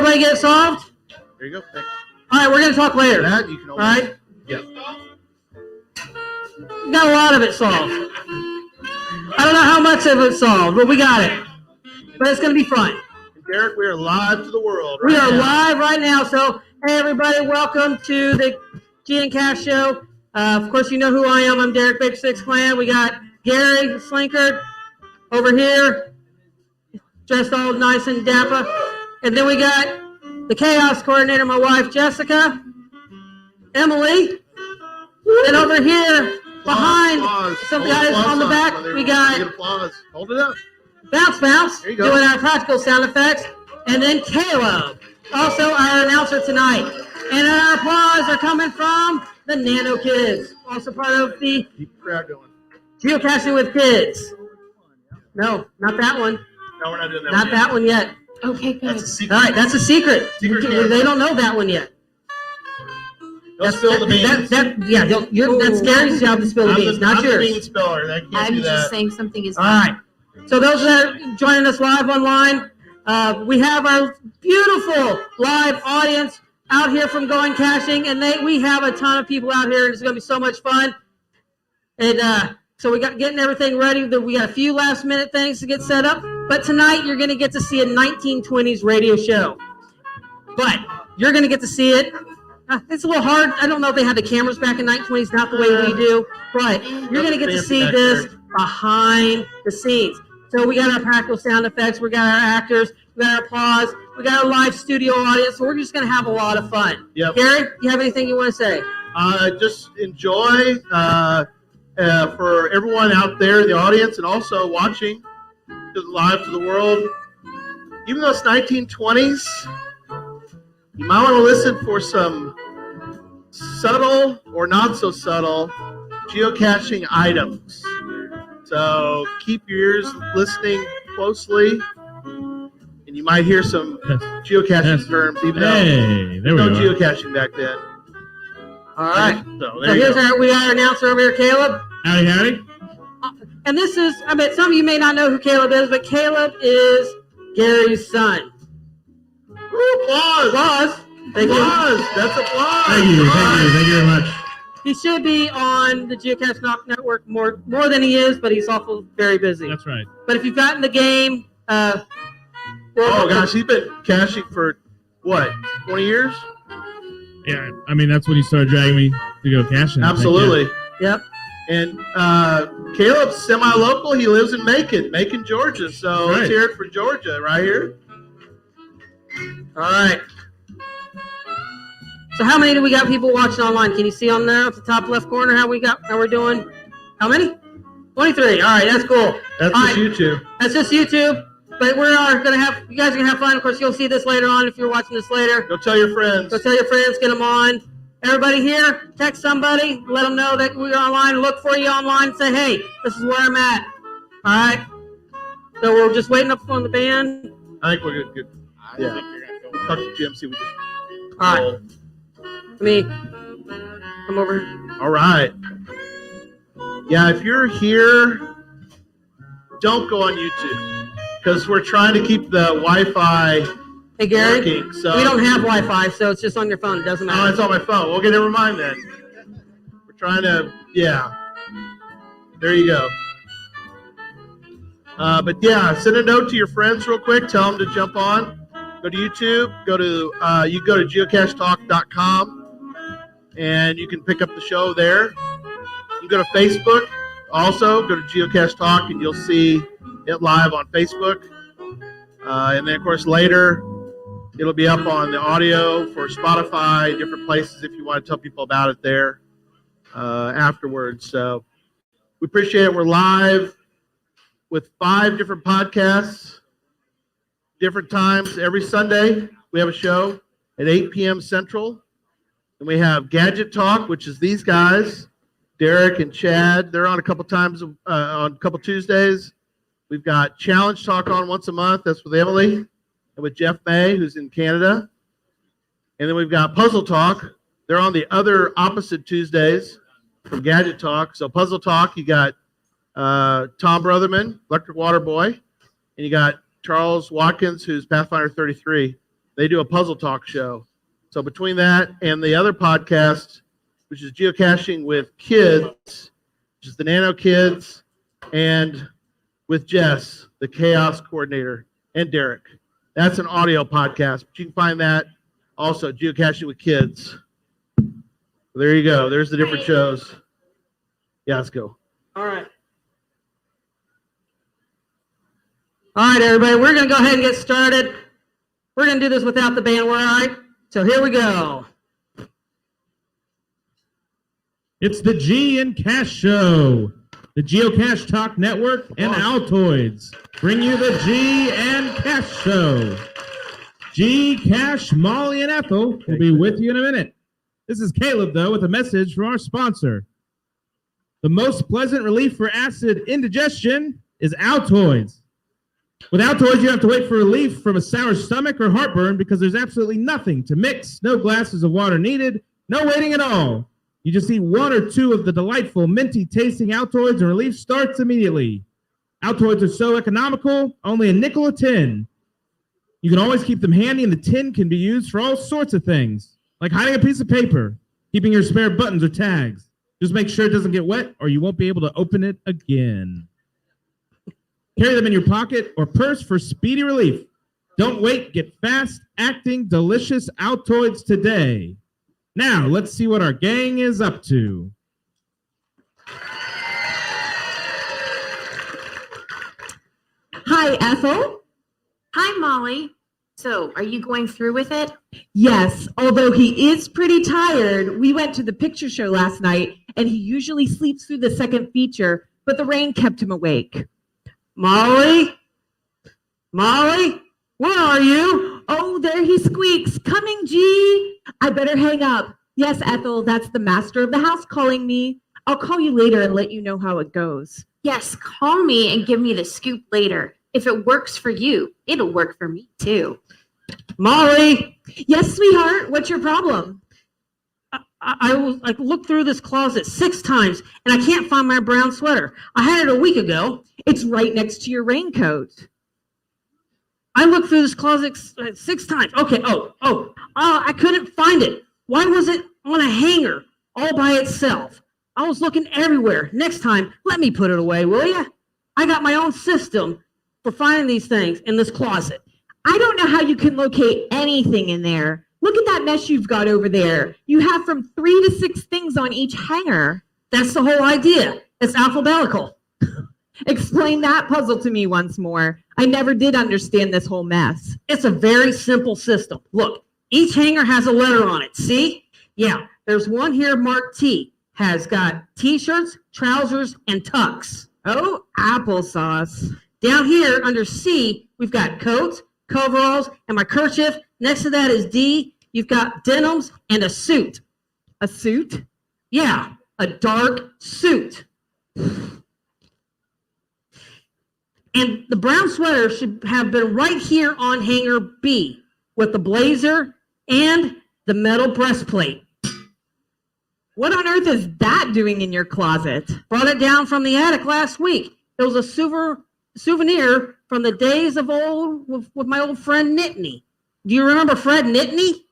everybody get it solved? There you go. Thanks. All right, we're going to talk later. That you can all right? Yeah. We got a lot of it solved. I don't know how much of it solved, but we got it. But it's going to be fun. Derek, we are live to the world right now. We are live right now. So, hey, everybody, welcome to the Geocache show. Of course, you know who I am. I'm Derek Baker Six Clan. We got Gary Slinkard over here, dressed all nice and dapper. And then we got the chaos coordinator, my wife, Jessica, Emily. And over here, behind some guys on the back, we got Hold it up. Bounce, doing our practical sound effects. And then Caleb, also our announcer tonight. And our applause are coming from the Nano Kids, also part of the Geocaching with Kids. No, not that one. No, we're not doing that Not that one yet. Okay, good. That's a secret. All right, that's a secret. They don't know that one yet. Don't spill the beans. That's Gary's job to spill the beans, not yours. I'm the bean spiller. I'm just saying something is all right. So those that are joining us live online, we have our beautiful live audience out here from Going Caching, and we have a ton of people out here, and it's going to be so much fun. And so we got getting everything ready. We got a few last minute things to get set up, but tonight you're going to get to see a 1920s radio show. But you're going to get to see it. It's a little hard. I don't know if they had the cameras back in 1920s, not the way we do, but you're going to get to see this behind the scenes. So we got our practical sound effects, we got our actors, we got our applause, we got our live studio audience, so we're just going to have a lot of fun. Yep. Gary, do you have anything you want to say? Just enjoy for everyone out there in the audience and also watching live to the world. Even though it's 1920s, you might want to listen for some subtle or not so subtle geocaching items. So keep your ears listening closely, and you might hear some geocaching terms, even though no geocaching back then. All right. So here's our announcer over here, Caleb. Howdy. And this is, some of you may not know who Caleb is, but Caleb is Gary's son. Applause. Thank you. That's applause. Thank you very much. He should be on the Geocache Network more than he is, but he's awful very busy. That's right. But if you've gotten the game, oh gosh, he's been caching for what, 20 years? Yeah, that's when he started dragging me to go caching. Absolutely. Yep. And Caleb's semi-local. He lives in Macon, Georgia. So let's hear it for Georgia right here. All right. So how many do we got people watching online? Can you see on there at the top left corner how we're doing? How many? 23. All right, that's cool. That's just YouTube. That's just YouTube. But you guys are gonna have fun. Of course, you'll see this later on if you're watching this later. Go tell your friends. Get them on. Everybody here, text somebody, let them know that we're online. Look for you online. Say, hey, this is where I'm at. All right. So we're just waiting up on the band. I think we're good. Yeah. Talk to Jim. See what we just. All right. Let me come over. All right. Yeah, if you're here, don't go on YouTube because we're trying to keep the Wi-Fi. Hey, Gary, working, so. We don't have Wi-Fi, so it's just on your phone. It doesn't matter. Oh, it's on my phone. Okay, never mind then. We're trying to, There you go. But yeah, send a note to your friends real quick. Tell them to jump on. Go to YouTube. You go to geocachetalk.com, and you can pick up the show there. You go to Facebook. Also, go to Geocache Talk, and you'll see it live on Facebook. And then, of course, later, it'll be up on the audio for Spotify, different places if you want to tell people about it there afterwards. So we appreciate it. We're live with 5 different podcasts, different times. Every Sunday, we have a show at 8 p.m. Central. And we have Gadget Talk, which is these guys, Derek and Chad. They're on a couple times, on a couple Tuesdays. We've got Challenge Talk on once a month. That's with Emily and with Jeff May, who's in Canada. And then we've got Puzzle Talk. They're on the other opposite Tuesdays from Gadget Talk. So Puzzle Talk, you got Tom Brotherman, Electric Water Boy, and you got Charles Watkins, who's Pathfinder 33. They do a puzzle talk show. So between that and the other podcast, which is Geocaching with Kids, which is the Nano Kids, and with Jess, the Chaos Coordinator, and Derek. That's an audio podcast. But you can find that also, Geocaching with Kids. There you go. There's the different shows. Yeah, let's go. All right. All right, everybody. We're going to go ahead and get started. We're going to do this without the band. All right? So here we go. It's the G and Cash Show. The Geocache Talk Network and Altoids bring you the G and Cash Show. G, Cash, Molly, and Ethel will be with you in a minute. This is Caleb, though, with a message from our sponsor. The most pleasant relief for acid indigestion is Altoids. With Altoids, you have to wait for relief from a sour stomach or heartburn because there's absolutely nothing to mix, no glasses of water needed, no waiting at all. You just eat one or two of the delightful, minty-tasting Altoids and relief starts immediately. Altoids are so economical, only a nickel a tin. You can always keep them handy, and the tin can be used for all sorts of things, like hiding a piece of paper, keeping your spare buttons or tags. Just make sure it doesn't get wet, or you won't be able to open it again. Carry them in your pocket or purse for speedy relief. Don't wait. Get fast-acting, delicious Altoids today. Now, let's see what our gang is up to. Hi, Ethel. Hi, Molly. So, are you going through with it? Yes, although he is pretty tired. We went to the picture show last night, and he usually sleeps through the second feature, but the rain kept him awake. Molly? Molly? Where are you? Oh, there he squeaks. Coming, G. I better hang up. Yes, Ethel, that's the master of the house calling me. I'll call you later and let you know how it goes. Yes, call me and give me the scoop later. If it works for you, it'll work for me too. Molly? Yes, sweetheart. What's your problem? I looked through this closet 6 times, and I can't find my brown sweater. I had it a week ago. It's right next to your raincoat. I looked through this closet 6 times. Okay, I couldn't find it. Why was it on a hanger all by itself? I was looking everywhere. Next time, let me put it away, will you? I got my own system for finding these things in this closet. I don't know how you can locate anything in there. Look at that mess you've got over there. You have from 3 to 6 things on each hanger. That's the whole idea. It's alphabetical. Explain that puzzle to me once more. I never did understand this whole mess. It's a very simple system. Look, each hanger has a letter on it. See? Yeah, there's one here marked T. Has got T-shirts, trousers, and tucks. Oh, applesauce. Down here under C, we've got coats, coveralls, and my kerchief. Next to that is D. You've got denims and a suit. A suit? Yeah, a dark suit. And the brown sweater should have been right here on hanger B with the blazer and the metal breastplate. What on earth is that doing in your closet? Brought it down from the attic last week. It was a souvenir from the days of old with my old friend Nittany. Do you remember Fred Nittany?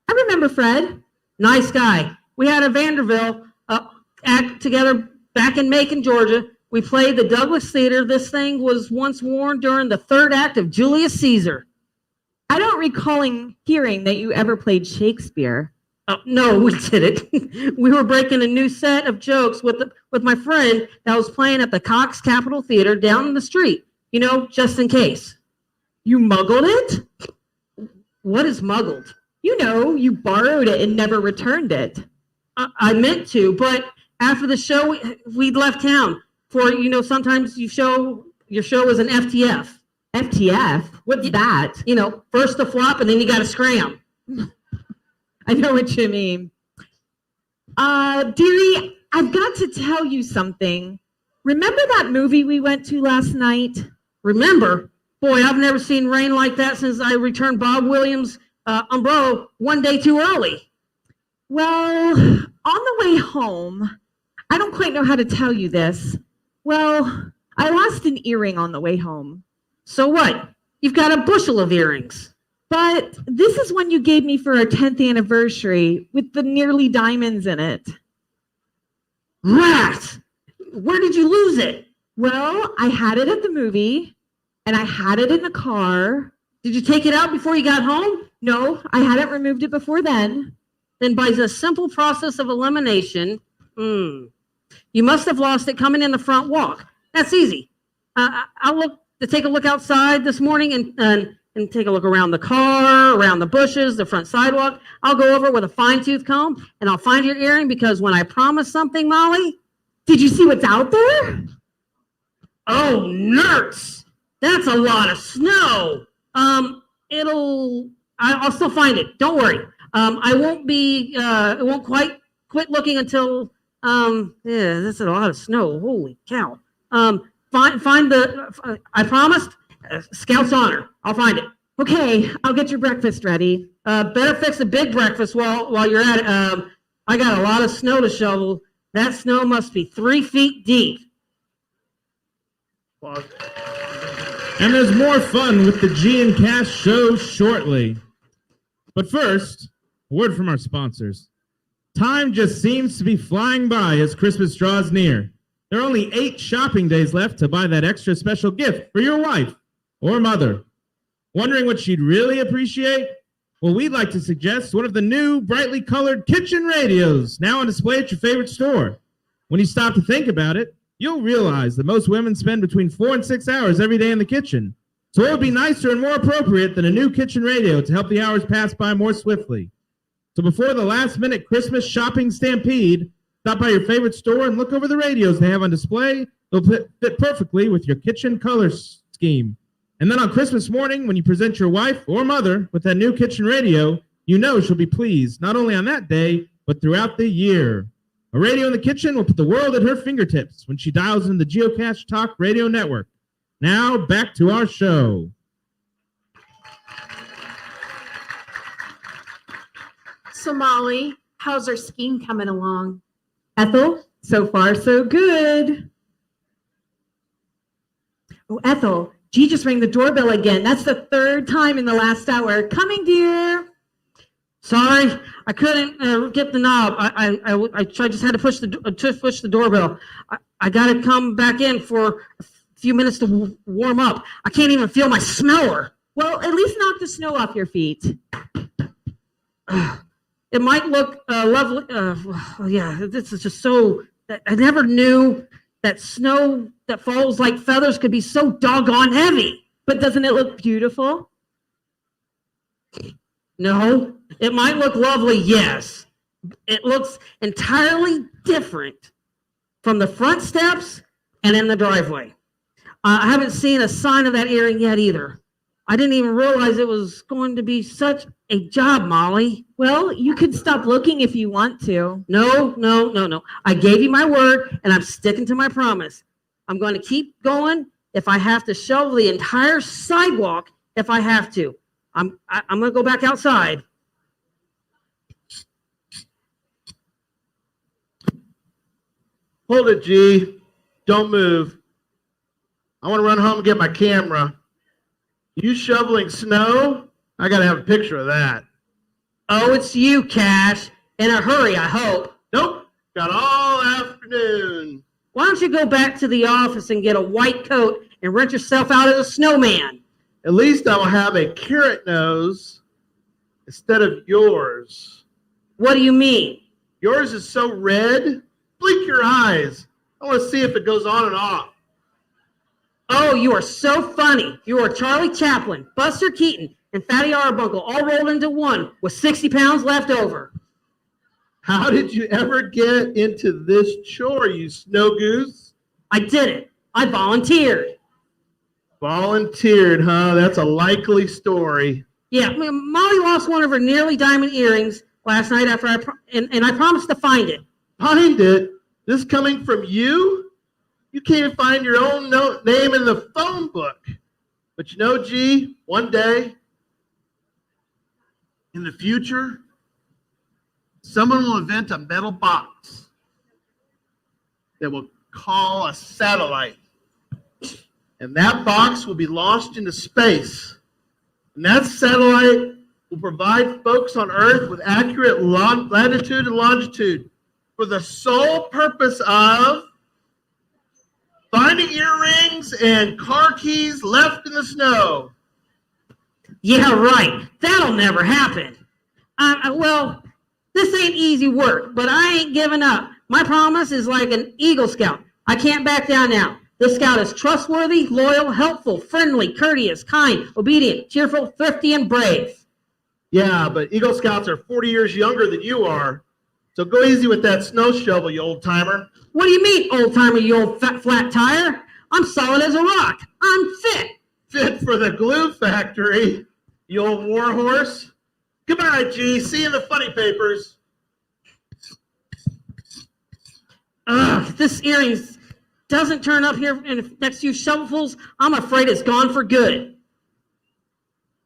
I remember Fred. Nice guy. We had a Vanderbilt act together back in Macon, Georgia. We played the Douglas Theater. This thing was once worn during the 3rd act of Julius Caesar. I don't recall hearing that you ever played Shakespeare. No, we didn't. We were breaking a new set of jokes with my friend that was playing at the Cox Capitol Theater down the street. You know, just in case. You muggled it? What is muggled? You know, you borrowed it and never returned it. I meant to, but after the show, we left town. For, you know, sometimes your show is an FTF. FTF? What's that? You know, first to flop and then you got to scram. I know what you mean. Dearie, I've got to tell you something. Remember that movie we went to last night? Remember? Boy, I've never seen rain like that since I returned Bob Williams' umbrella one day too early. Well, on the way home, I don't quite know how to tell you this. Well, I lost an earring on the way home. So what? You've got a bushel of earrings. But this is one you gave me for our 10th anniversary with the nearly diamonds in it. Rat! Where did you lose it? Well, I had it at the movie and I had it in the car. Did you take it out before you got home? No, I hadn't removed it before then. Then by the simple process of elimination, you must have lost it coming in the front walk. That's easy. I'll take a look outside this morning and take a look around the car, around the bushes, the front sidewalk. I'll go over with a fine-tooth comb and I'll find your earring because when I promise something, Molly. Did you see what's out there? Oh, nerds! That's a lot of snow. I'll still find it. Don't worry. I won't quite quit looking until, that's a lot of snow. Holy cow. Find I promised, Scout's honor. I'll find it. Okay, I'll get your breakfast ready. Better fix a big breakfast while you're at it. I got a lot of snow to shovel. That snow must be 3 feet deep. And there's more fun with the G and Cash show shortly. But first, a word from our sponsors. Time just seems to be flying by as Christmas draws near. There are only 8 shopping days left to buy that extra special gift for your wife or mother. Wondering what she'd really appreciate? Well, we'd like to suggest one of the new brightly colored kitchen radios now on display at your favorite store. When you stop to think about it, you'll realize that most women spend between 4 and 6 hours every day in the kitchen. So it would be nicer and more appropriate than a new kitchen radio to help the hours pass by more swiftly. So before the last-minute Christmas shopping stampede, stop by your favorite store and look over the radios they have on display. They'll fit perfectly with your kitchen color scheme. And then on Christmas morning, when you present your wife or mother with that new kitchen radio, you know she'll be pleased, not only on that day, but throughout the year. A radio in the kitchen will put the world at her fingertips when she dials in the Geocache Talk Radio Network. Now, back to our show. So, Molly, how's our scheme coming along? Ethel, so far so good. Oh, Ethel, G just rang the doorbell again. That's the 3rd time in the last hour. Coming, dear. Sorry, I couldn't get the knob. I just had to push the doorbell. I got to come back in for a few minutes to warm up. I can't even feel my smeller. Well, at least knock the snow off your feet. It might look lovely. Yeah, this is just so. I never knew that snow that falls like feathers could be so doggone heavy. But doesn't it look beautiful? No, it might look lovely, yes. It looks entirely different from the front steps and in the driveway. I haven't seen a sign of that earring yet either. I didn't even realize it was going to be such a job, Molly. Well, you could stop looking if you want to. No. I gave you my word, and I'm sticking to my promise. I'm going to keep going if I have to shovel the entire sidewalk if I have to. I'm going to go back outside. Hold it, G. Don't move. I want to run home and get my camera. You shoveling snow? I got to have a picture of that. Oh, it's you, Cash. In a hurry, I hope. Nope. Got all afternoon. Why don't you go back to the office and get a white coat and rent yourself out as a snowman? At least I will have a carrot nose instead of yours. What do you mean? Yours is so red. Blink your eyes. I want to see if it goes on and off. Oh, you are so funny. You are Charlie Chaplin, Buster Keaton, and Fatty Arbuckle all rolled into one with 60 pounds left over. How did you ever get into this chore, you snow goose? I did it. I volunteered. Volunteered, huh? That's a likely story. Yeah, Molly lost one of her nearly diamond earrings last night after and I promised to find it. Find it? This coming from you? You can't even find your own name in the phone book. But you know, G, one day in the future, someone will invent a metal box that will call a satellite. And that box will be launched into space. And that satellite will provide folks on Earth with accurate latitude and longitude for the sole purpose of finding earrings and car keys left in the snow. Yeah, right. That'll never happen. Well, this ain't easy work, but I ain't giving up. My promise is like an Eagle Scout. I can't back down now. This scout is trustworthy, loyal, helpful, friendly, courteous, kind, obedient, cheerful, thrifty, and brave. Yeah, but Eagle Scouts are 40 years younger than you are. So go easy with that snow shovel, you old timer. What do you mean, old timer, you old fat flat tire? I'm solid as a rock. I'm fit. Fit for the glue factory, you old warhorse. Goodbye, G. See you in the funny papers. Ugh, if this earring doesn't turn up here in the next few shovelfuls, I'm afraid it's gone for good.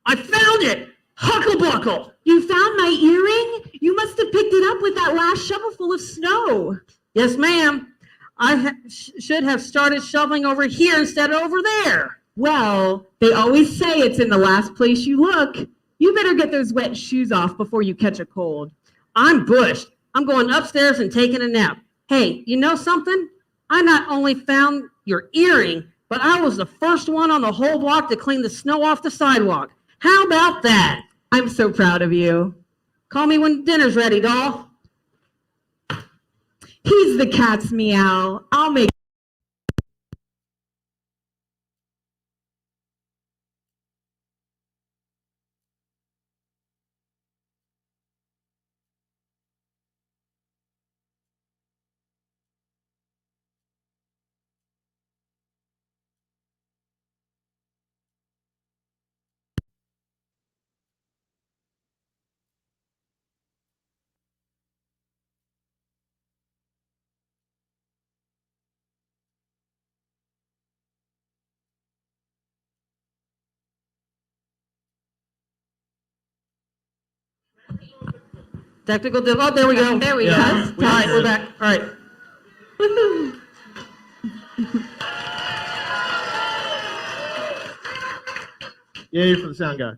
I found it! Hucklebuckle! You found my earring? You must have picked it up with that last shovelful of snow. Yes, ma'am. I should have started shoveling over here instead of over there. Well, they always say it's in the last place you look. You better get those wet shoes off before you catch a cold. I'm bushed. I'm going upstairs and taking a nap. Hey, you know something? I not only found your earring, but I was the first one on the whole block to clean the snow off the sidewalk. How about that? I'm so proud of you. Call me when dinner's ready, doll. He's the cat's meow. I'll make Technical diff. Oh, there we go. There we Yeah. go. All right, we're back. All right. Yay for the sound guy.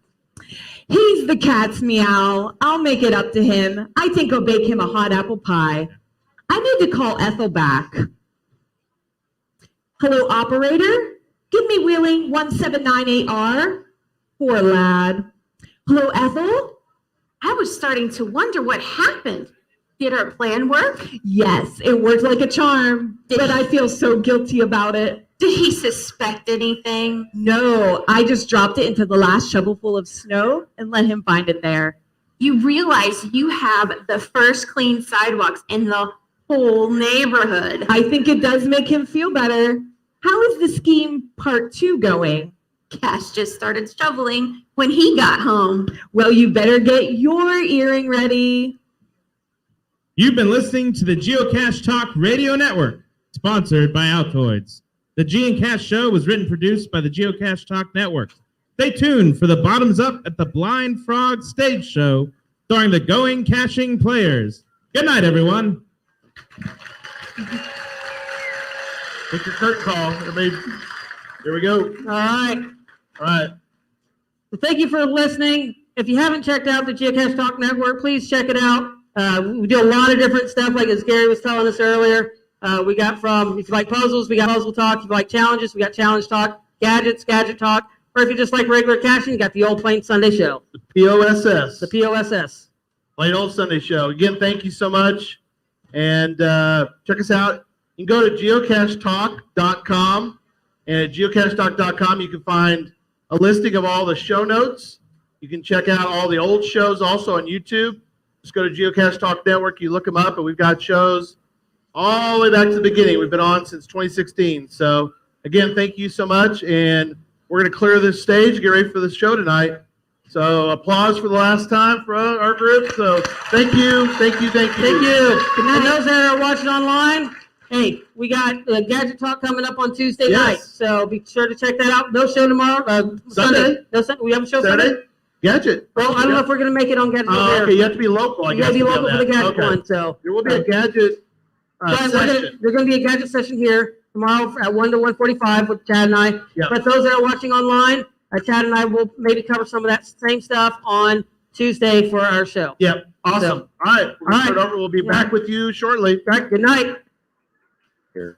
He's the cat's meow. I'll make it up to him. I think I'll bake him a hot apple pie. I need to call Ethel back. Hello, operator? Give me wheeling 1798R. Poor lad. Hello, Ethel? I was starting to wonder what happened. Did our plan work? Yes, it worked like a charm, but I feel so guilty about it. Did he suspect anything? No, I just dropped it into the last shovelful of snow and let him find it there. You realize you have the first clean sidewalks in the whole neighborhood. I think it does make him feel better. How is the scheme part 2 going? Kash just started shoveling when he got home. Well, you better get your earring ready. You've been listening to the Geocache Talk Radio Network, sponsored by Altoids. The G and Cash Show was written and produced by the Geocache Talk Network. Stay tuned for the Bottoms Up at the Blind Frog stage show starring the Going Caching Players. Good night, everyone. Take your curtain call. Everybody, here we go. All right. All right. Well, thank you for listening. If you haven't checked out the Geocache Talk Network, please check it out. We do a lot of different stuff, like as Gary was telling us earlier. We got from, if you like puzzles, we got Puzzle Talk. If you like challenges, we got Challenge Talk. Gadgets, Gadget Talk. Or if you just like regular caching, you got the Old Plain Sunday Show. The POSS. The POSS. Plain Old Sunday Show. Again, thank you so much. And check us out. You can go to geocachetalk.com. And at geocachetalk.com, you can find a listing of all the show notes. You can check out all the old shows also on YouTube. Just go to Geocache Talk Network. You look them up, and we've got shows all the way back to the beginning. We've been on since 2016. So, again, thank you so much. And we're going to clear this stage, get ready for the show tonight. So, applause for the last time for our group. So, thank you, thank you, thank you. Thank you. And those that are watching online, hey, we got Gadget Talk coming up on Tuesday night. So be sure to check that out. No show tomorrow. Sunday. No, we have a show Saturday? Sunday. Gadget. Well, I don't know if we're going to make it on Gadget. Oh, okay, you have to be local. I You guess, got to be to local on for the that. Gadget Okay. one. So There will be a Gadget session. there's going to be a Gadget session here tomorrow at 1 to 1:45 with Chad and I. Yeah. But those that are watching online, Chad and I will maybe cover some of that same stuff on Tuesday for our show. Yep. Awesome. So, All right. all right. We'll be back with you shortly. All right. Good night. Here.